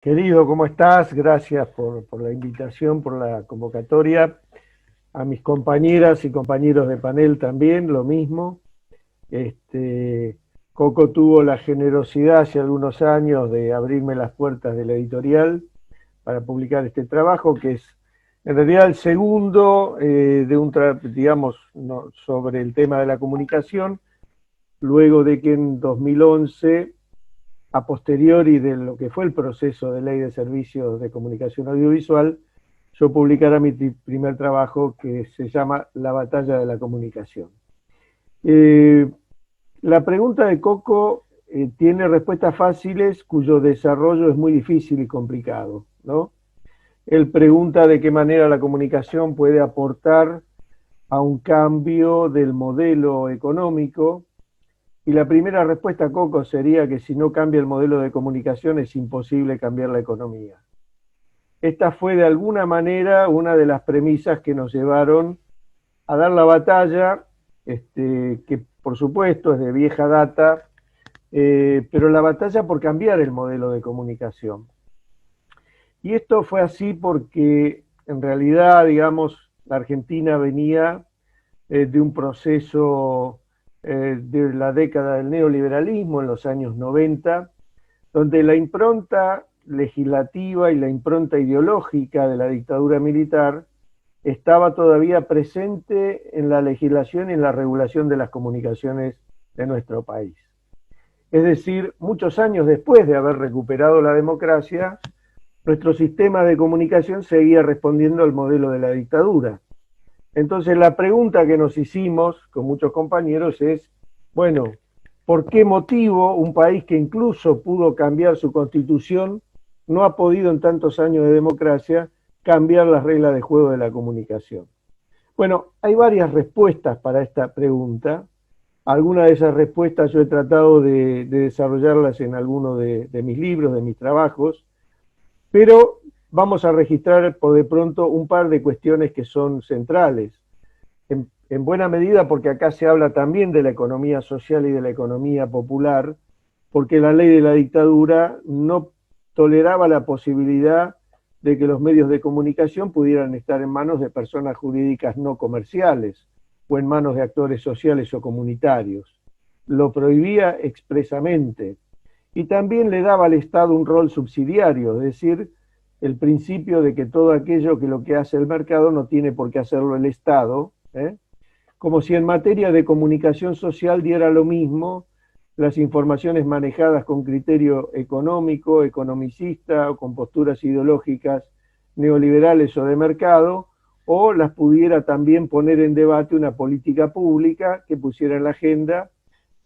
Querido, ¿cómo estás? Gracias por la invitación, por la convocatoria. A mis compañeras y compañeros de panel también, lo mismo. Este, Coco tuvo la generosidad hace algunos años de abrirme las puertas de la editorial para publicar este trabajo, que es en realidad el segundo de digamos, sobre el tema de la comunicación, luego de que en 2011 a posteriori de lo que fue el proceso de ley de servicios de comunicación audiovisual, yo publicara mi primer trabajo que se llama La batalla de la comunicación. Eh, la pregunta de Coco tiene respuestas fáciles cuyo desarrollo es muy difícil y complicado, ¿no? Él pregunta de qué manera la comunicación puede aportar a un cambio del modelo económico. Y la primera respuesta, Coco, sería que si no cambia el modelo de comunicación es imposible cambiar la economía. Esta fue de alguna manera una de las premisas que nos llevaron a dar la batalla, que por supuesto es de vieja data, pero la batalla por cambiar el modelo de comunicación. Y esto fue así porque en realidad, digamos, la Argentina venía de un proceso de la década del neoliberalismo en los años 90, donde la impronta legislativa y la impronta ideológica de la dictadura militar estaba todavía presente en la legislación y en la regulación de las comunicaciones de nuestro país. Es decir, muchos años después de haber recuperado la democracia, nuestro sistema de comunicación seguía respondiendo al modelo de la dictadura. Entonces la pregunta que nos hicimos con muchos compañeros es, bueno, ¿por qué motivo un país que incluso pudo cambiar su constitución no ha podido en tantos años de democracia cambiar las reglas de juego de la comunicación? Bueno, hay varias respuestas para esta pregunta. Algunas de esas respuestas yo he tratado de desarrollarlas en algunos de mis libros, de mis trabajos, pero vamos a registrar por de pronto un par de cuestiones que son centrales. En buena medida porque acá se habla también de la economía social y de la economía popular, porque la ley de la dictadura no toleraba la posibilidad de que los medios de comunicación pudieran estar en manos de personas jurídicas no comerciales o en manos de actores sociales o comunitarios. Lo prohibía expresamente y también le daba al Estado un rol subsidiario, es decir, el principio de que todo aquello que lo que hace el mercado no tiene por qué hacerlo el Estado, como si en materia de comunicación social diera lo mismo las informaciones manejadas con criterio económico, economicista o con posturas ideológicas neoliberales o de mercado, o las pudiera también poner en debate una política pública que pusiera en la agenda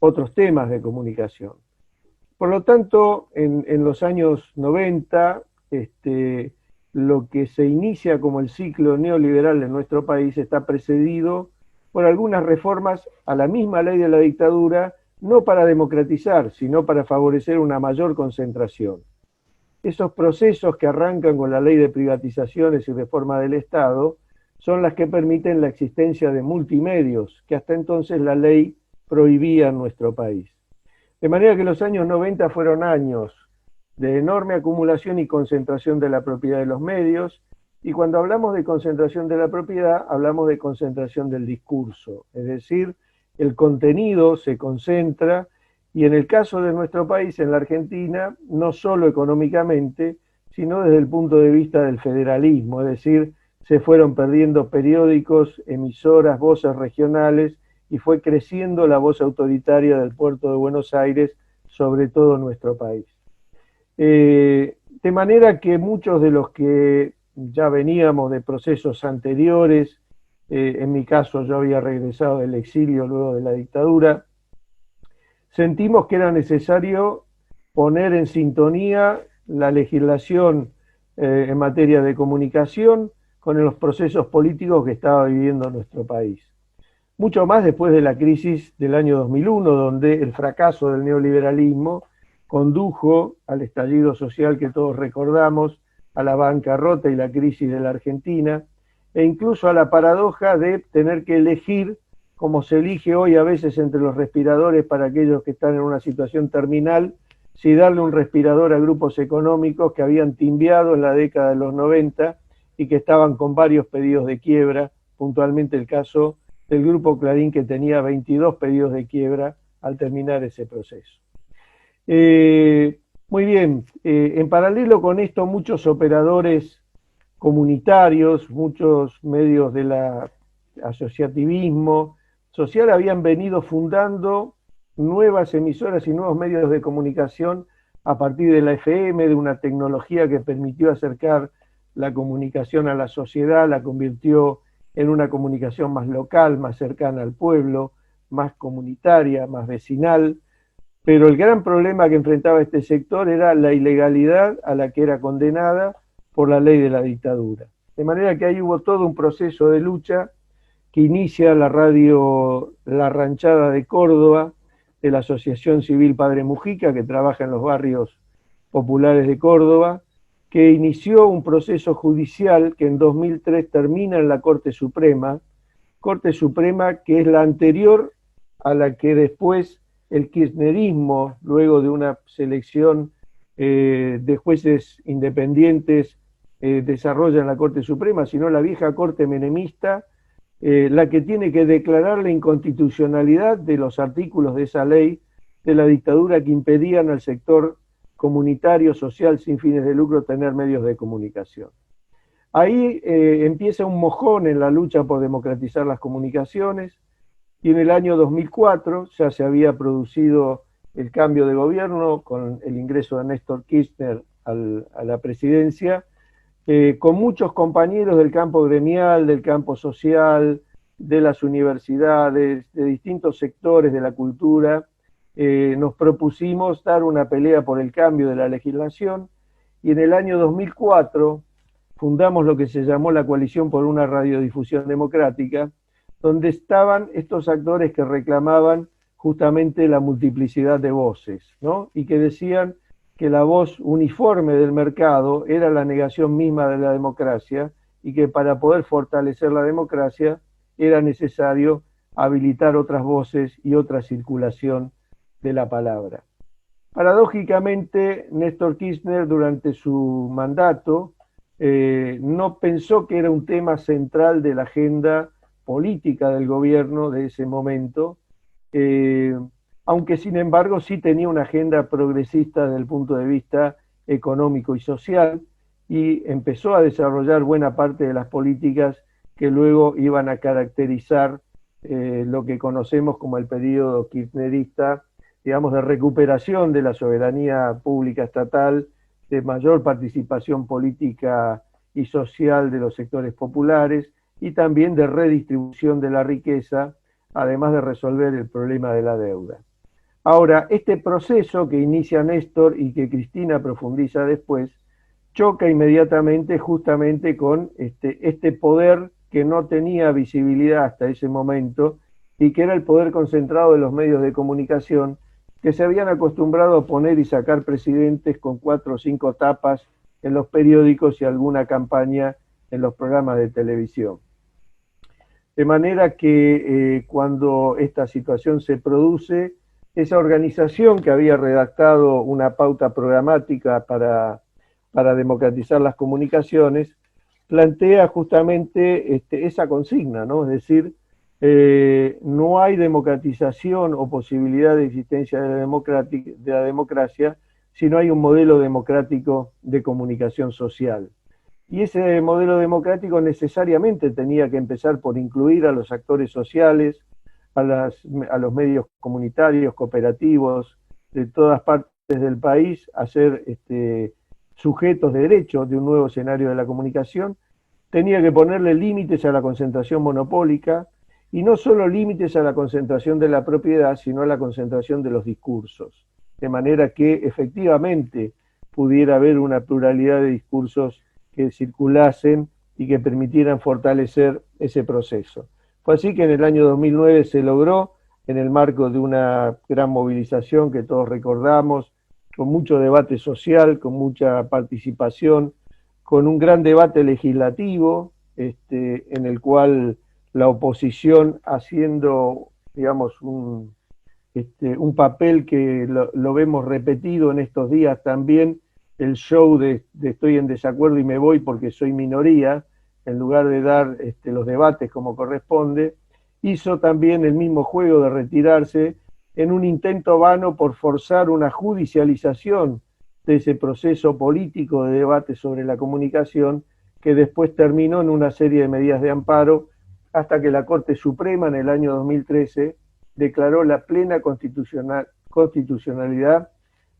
otros temas de comunicación. Por lo tanto, en los años 90, lo que se inicia como el ciclo neoliberal en nuestro país está precedido por algunas reformas a la misma ley de la dictadura, no para democratizar, sino para favorecer una mayor concentración. Esos procesos que arrancan con la ley de privatizaciones y reforma del Estado son las que permiten la existencia de multimedios, que hasta entonces la ley prohibía en nuestro país. De manera que los años 90 fueron años de enorme acumulación y concentración de la propiedad de los medios, y cuando hablamos de concentración de la propiedad, hablamos de concentración del discurso, es decir, el contenido se concentra, y en el caso de nuestro país, en la Argentina, no solo económicamente, sino desde el punto de vista del federalismo, es decir, se fueron perdiendo periódicos, emisoras, voces regionales, y fue creciendo la voz autoritaria del puerto de Buenos Aires sobre todo nuestro país. De manera que muchos de los que ya veníamos de procesos anteriores, en mi caso yo había regresado del exilio luego de la dictadura, sentimos que era necesario poner en sintonía la legislación en materia de comunicación con los procesos políticos que estaba viviendo nuestro país. Mucho más después de la crisis del año 2001, donde el fracaso del neoliberalismo condujo al estallido social que todos recordamos, a la bancarrota y la crisis de la Argentina, e incluso a la paradoja de tener que elegir, como se elige hoy a veces entre los respiradores para aquellos que están en una situación terminal, si darle un respirador a grupos económicos que habían timbiado en la década de los 90 y que estaban con varios pedidos de quiebra, puntualmente el caso del Grupo Clarín, que tenía 22 pedidos de quiebra al terminar ese proceso. Muy bien, en paralelo con esto, muchos operadores comunitarios, muchos medios del asociativismo social habían venido fundando nuevas emisoras y nuevos medios de comunicación a partir de la FM, de una tecnología que permitió acercar la comunicación a la sociedad, la convirtió en una comunicación más local, más cercana al pueblo, más comunitaria, más vecinal. Pero el gran problema que enfrentaba este sector era la ilegalidad a la que era condenada por la ley de la dictadura. De manera que ahí hubo todo un proceso de lucha que inicia la radio La Ranchada de Córdoba, de la Asociación Civil Padre Mujica, que trabaja en los barrios populares de Córdoba, que inició un proceso judicial que en 2003 termina en la Corte Suprema que es la anterior a la que después el kirchnerismo, luego de una selección de jueces independientes, desarrolla en la Corte Suprema, sino la vieja Corte menemista, la que tiene que declarar la inconstitucionalidad de los artículos de esa ley de la dictadura que impedían al sector comunitario, social, sin fines de lucro, tener medios de comunicación. Ahí empieza un mojón en la lucha por democratizar las comunicaciones, y en el año 2004 ya se había producido el cambio de gobierno con el ingreso de Néstor Kirchner a la presidencia, con muchos compañeros del campo gremial, del campo social, de las universidades, de distintos sectores de la cultura, nos propusimos dar una pelea por el cambio de la legislación, y en el año 2004 fundamos lo que se llamó la Coalición por una Radiodifusión Democrática, donde estaban estos actores que reclamaban justamente la multiplicidad de voces, ¿no? Y que decían que la voz uniforme del mercado era la negación misma de la democracia, y que para poder fortalecer la democracia era necesario habilitar otras voces y otra circulación de la palabra. Paradójicamente, Néstor Kirchner durante su mandato no pensó que era un tema central de la agenda política del gobierno de ese momento, aunque sin embargo sí tenía una agenda progresista desde el punto de vista económico y social, y empezó a desarrollar buena parte de las políticas que luego iban a caracterizar lo que conocemos como el periodo kirchnerista, digamos, de recuperación de la soberanía pública estatal, de mayor participación política y social de los sectores populares, y también de redistribución de la riqueza, además de resolver el problema de la deuda. Ahora, este proceso que inicia Néstor y que Cristina profundiza después, choca inmediatamente justamente con este poder que no tenía visibilidad hasta ese momento, y que era el poder concentrado de los medios de comunicación, que se habían acostumbrado a poner y sacar presidentes con 4 o 5 tapas en los periódicos y alguna campaña en los programas de televisión. De manera que cuando esta situación se produce, esa organización que había redactado una pauta programática para democratizar las comunicaciones, plantea justamente esa consigna, ¿no? Es decir, no hay democratización o posibilidad de existencia de la democracia si no hay un modelo democrático de comunicación social. Y ese modelo democrático necesariamente tenía que empezar por incluir a los actores sociales, a los medios comunitarios, cooperativos, de todas partes del país, a ser sujetos de derecho de un nuevo escenario de la comunicación. Tenía que ponerle límites a la concentración monopólica, y no solo límites a la concentración de la propiedad, sino a la concentración de los discursos, de manera que efectivamente pudiera haber una pluralidad de discursos que circulasen y que permitieran fortalecer ese proceso. Fue así que en el año 2009 se logró, en el marco de una gran movilización que todos recordamos, con mucho debate social, con mucha participación, con un gran debate legislativo, en el cual la oposición, haciendo, digamos, un papel que lo vemos repetido en estos días también, el show de estoy en desacuerdo y me voy porque soy minoría, en lugar de dar los debates como corresponde, hizo también el mismo juego de retirarse en un intento vano por forzar una judicialización de ese proceso político de debate sobre la comunicación, que después terminó en una serie de medidas de amparo hasta que la Corte Suprema en el año 2013 declaró la plena constitucionalidad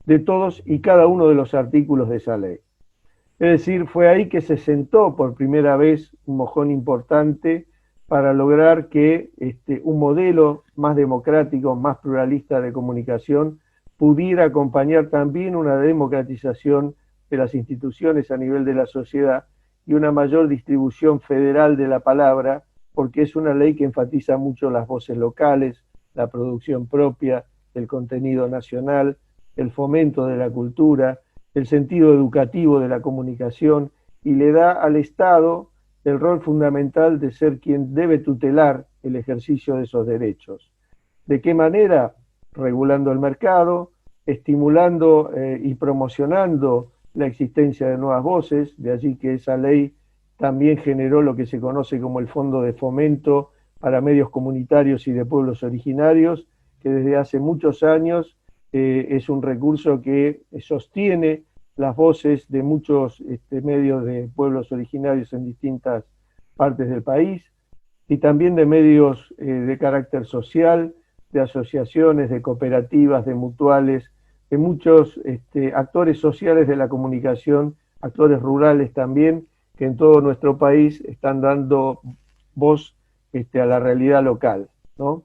de todos y cada uno de los artículos de esa ley. Es decir, fue ahí que se sentó por primera vez un mojón importante para lograr que un modelo más democrático, más pluralista de comunicación pudiera acompañar también una democratización de las instituciones a nivel de la sociedad y una mayor distribución federal de la palabra, porque es una ley que enfatiza mucho las voces locales, la producción propia, el contenido nacional, el fomento de la cultura, el sentido educativo de la comunicación, y le da al Estado el rol fundamental de ser quien debe tutelar el ejercicio de esos derechos. ¿De qué manera? Regulando el mercado, estimulando y promocionando la existencia de nuevas voces, de allí que esa ley también generó lo que se conoce como el Fondo de Fomento para Medios Comunitarios y de Pueblos Originarios, que desde hace muchos años es un recurso que sostiene las voces de muchos medios de pueblos originarios en distintas partes del país, y también de medios de carácter social, de asociaciones, de cooperativas, de mutuales, de muchos actores sociales de la comunicación, actores rurales también, que en todo nuestro país están dando voz a la realidad local, ¿no?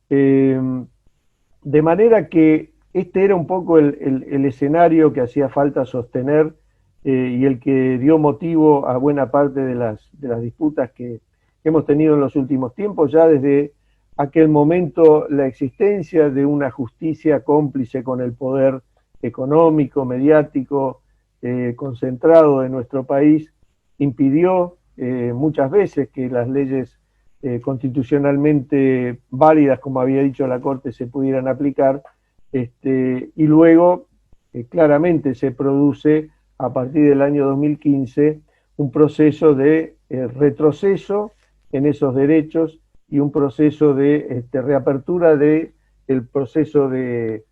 De manera que este era un poco el escenario que hacía falta sostener y el que dio motivo a buena parte de las disputas que hemos tenido en los últimos tiempos, ya desde aquel momento la existencia de una justicia cómplice con el poder económico, mediático, concentrado en nuestro país, impidió muchas veces que las leyes constitucionalmente válidas, como había dicho la Corte, se pudieran aplicar, y luego claramente se produce a partir del año 2015 un proceso de retroceso en esos derechos y un proceso de reapertura del proceso de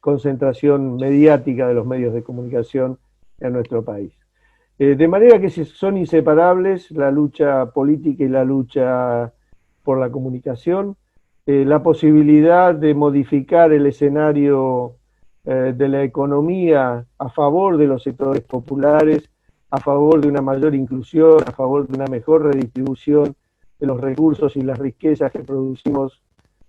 concentración mediática de los medios de comunicación en nuestro país. De manera que son inseparables la lucha política y la lucha por la comunicación, la posibilidad de modificar el escenario de la economía a favor de los sectores populares, a favor de una mayor inclusión, a favor de una mejor redistribución de los recursos y las riquezas que producimos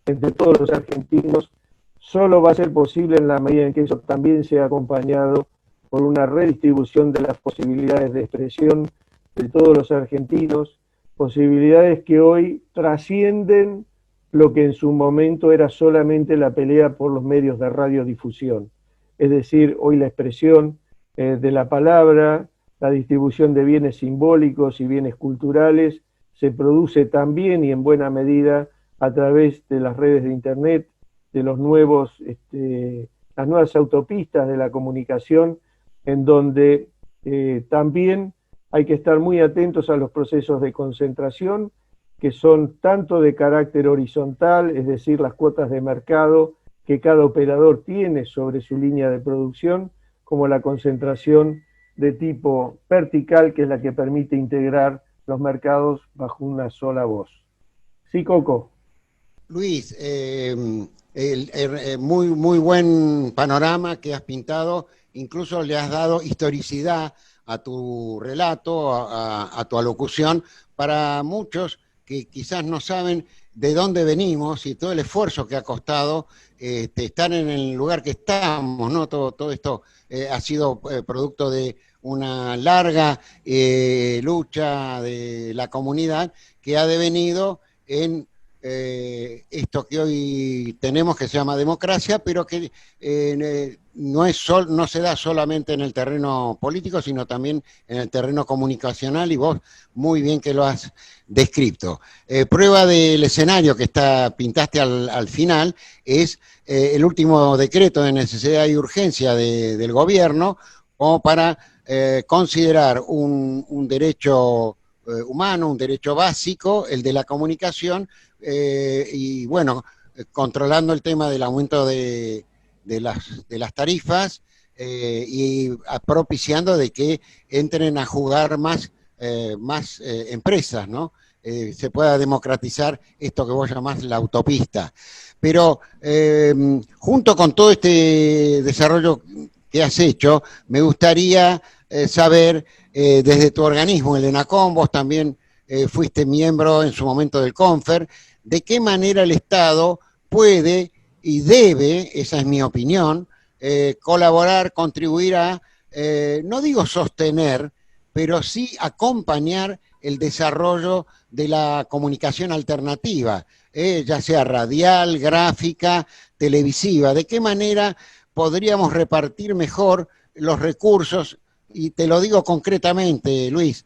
entre todos los argentinos, solo va a ser posible en la medida en que eso también sea acompañado por una redistribución de las posibilidades de expresión de todos los argentinos, posibilidades que hoy trascienden lo que en su momento era solamente la pelea por los medios de radiodifusión. Es decir, hoy la expresión de la palabra, la distribución de bienes simbólicos y bienes culturales se produce también y en buena medida a través de las redes de Internet, de los las nuevas autopistas de la comunicación, en donde también hay que estar muy atentos a los procesos de concentración, que son tanto de carácter horizontal, es decir, las cuotas de mercado que cada operador tiene sobre su línea de producción, como la concentración de tipo vertical, que es la que permite integrar los mercados bajo una sola voz. Sí, Coco. Luis, muy buen panorama que has pintado, incluso le has dado historicidad a tu relato, a tu alocución, para muchos que quizás no saben de dónde venimos y todo el esfuerzo que ha costado estar en el lugar que estamos, ¿no? Todo esto ha sido producto de una larga lucha de la comunidad que ha devenido en esto que hoy tenemos que se llama democracia, pero que no se da solamente en el terreno político, sino también en el terreno comunicacional, y vos muy bien que lo has descrito. Prueba del escenario que pintaste al final es el último decreto de necesidad y urgencia del gobierno, como para considerar un derecho humano, un derecho básico, el de la comunicación, y bueno, controlando el tema del aumento de las tarifas, y propiciando de que entren a jugar más empresas, ¿no? Se pueda democratizar esto que vos llamás la autopista. Pero junto con todo este desarrollo que has hecho, me gustaría saber, desde tu organismo, el ENACOM, vos también fuiste miembro en su momento del CONFER, de qué manera el Estado puede y debe, esa es mi opinión, colaborar, contribuir a, no digo sostener, pero sí acompañar el desarrollo de la comunicación alternativa, ya sea radial, gráfica, televisiva. ¿De qué manera podríamos repartir mejor los recursos? Y te lo digo concretamente, Luis,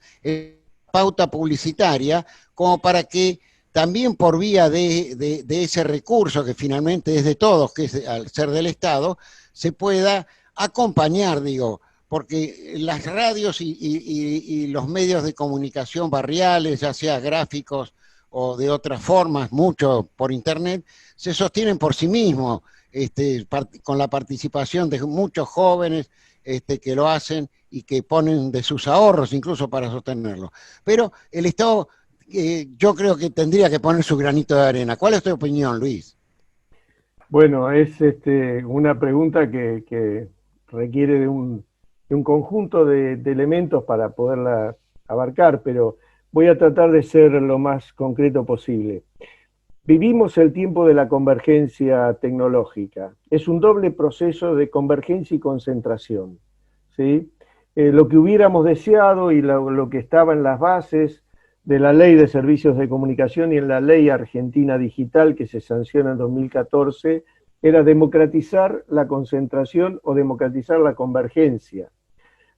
pauta publicitaria, como para que también por vía de ese recurso que finalmente es de todos, que es al ser del Estado, se pueda acompañar, digo, porque las radios y los medios de comunicación barriales, ya sea gráficos o de otras formas, mucho por internet, se sostienen por sí mismos, con la participación de muchos jóvenes que lo hacen y que ponen de sus ahorros incluso para sostenerlo. Pero el Estado, yo creo que tendría que poner su granito de arena. ¿Cuál es tu opinión, Luis? Bueno, es una pregunta que requiere de un conjunto de elementos para poderla abarcar, pero voy a tratar de ser lo más concreto posible. Vivimos el tiempo de la convergencia tecnológica. Es un doble proceso de convergencia y concentración, ¿sí? Lo que hubiéramos deseado y lo que estaba en las bases de la Ley de Servicios de Comunicación y en la Ley Argentina Digital que se sanciona en 2014 era democratizar la concentración o democratizar la convergencia.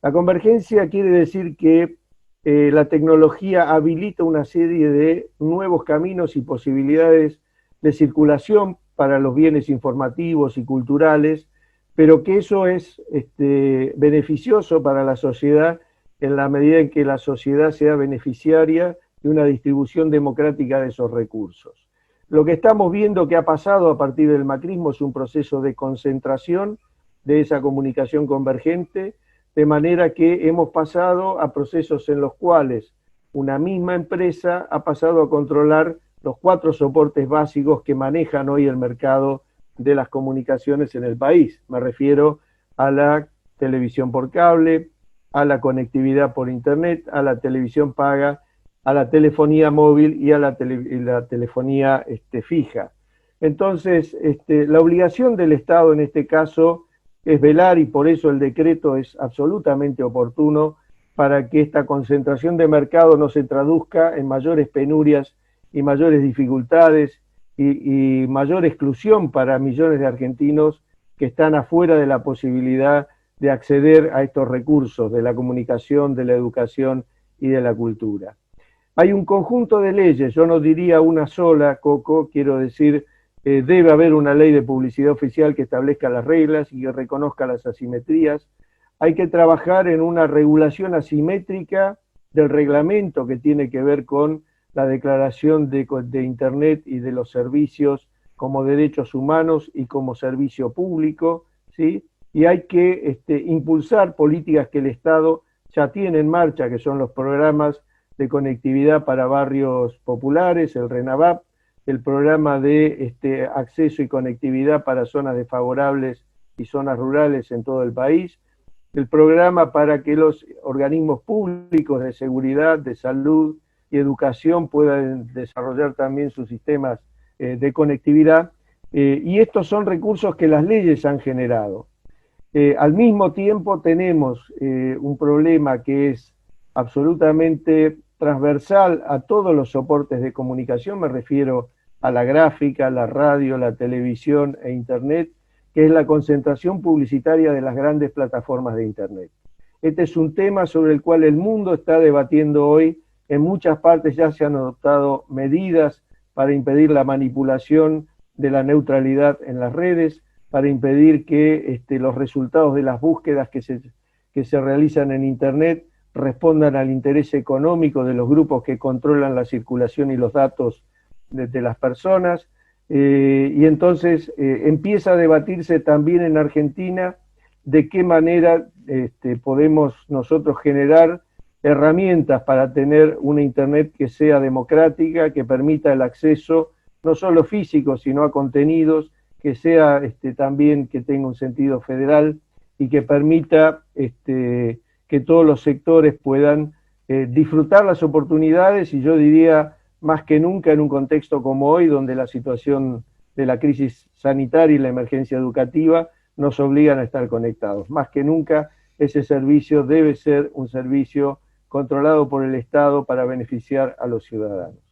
La convergencia quiere decir que la tecnología habilita una serie de nuevos caminos y posibilidades de circulación para los bienes informativos y culturales, pero que eso es beneficioso para la sociedad en la medida en que la sociedad sea beneficiaria de una distribución democrática de esos recursos. Lo que estamos viendo que ha pasado a partir del macrismo es un proceso de concentración de esa comunicación convergente, de manera que hemos pasado a procesos en los cuales una misma empresa ha pasado a controlar los 4 soportes básicos que manejan hoy el mercado de las comunicaciones en el país. Me refiero a la televisión por cable, a la conectividad por internet, a la televisión paga, a la telefonía móvil y a la telefonía fija. Entonces, la obligación del Estado en este caso es velar, y por eso el decreto es absolutamente oportuno, para que esta concentración de mercado no se traduzca en mayores penurias y mayores dificultades y mayor exclusión para millones de argentinos que están afuera de la posibilidad de acceder a estos recursos de la comunicación, de la educación y de la cultura. Hay un conjunto de leyes, yo no diría una sola, Coco, quiero decir, debe haber una ley de publicidad oficial que establezca las reglas y que reconozca las asimetrías. Hay que trabajar en una regulación asimétrica del reglamento que tiene que ver con la declaración de Internet y de los servicios como derechos humanos y como servicio público, ¿sí? Y hay que impulsar políticas que el Estado ya tiene en marcha, que son los programas de conectividad para barrios populares, el RENAVAP, el programa de acceso y conectividad para zonas desfavorables y zonas rurales en todo el país, el programa para que los organismos públicos de seguridad, de salud y educación puedan desarrollar también sus sistemas de conectividad, y estos son recursos que las leyes han generado. Al mismo tiempo tenemos un problema que es absolutamente transversal a todos los soportes de comunicación, me refiero a la gráfica, la radio, la televisión e Internet, que es la concentración publicitaria de las grandes plataformas de Internet. Este es un tema sobre el cual el mundo está debatiendo hoy. En muchas partes ya se han adoptado medidas para impedir la manipulación de la neutralidad en las redes, para impedir que los resultados de las búsquedas que se realizan en Internet respondan al interés económico de los grupos que controlan la circulación y los datos de las personas. Y entonces empieza a debatirse también en Argentina de qué manera podemos nosotros generar herramientas para tener una Internet que sea democrática, que permita el acceso no solo físico, sino a contenidos, que sea también que tenga un sentido federal y que permita que todos los sectores puedan disfrutar las oportunidades, y yo diría más que nunca en un contexto como hoy, donde la situación de la crisis sanitaria y la emergencia educativa nos obligan a estar conectados. Más que nunca, ese servicio debe ser un servicio controlado por el Estado para beneficiar a los ciudadanos.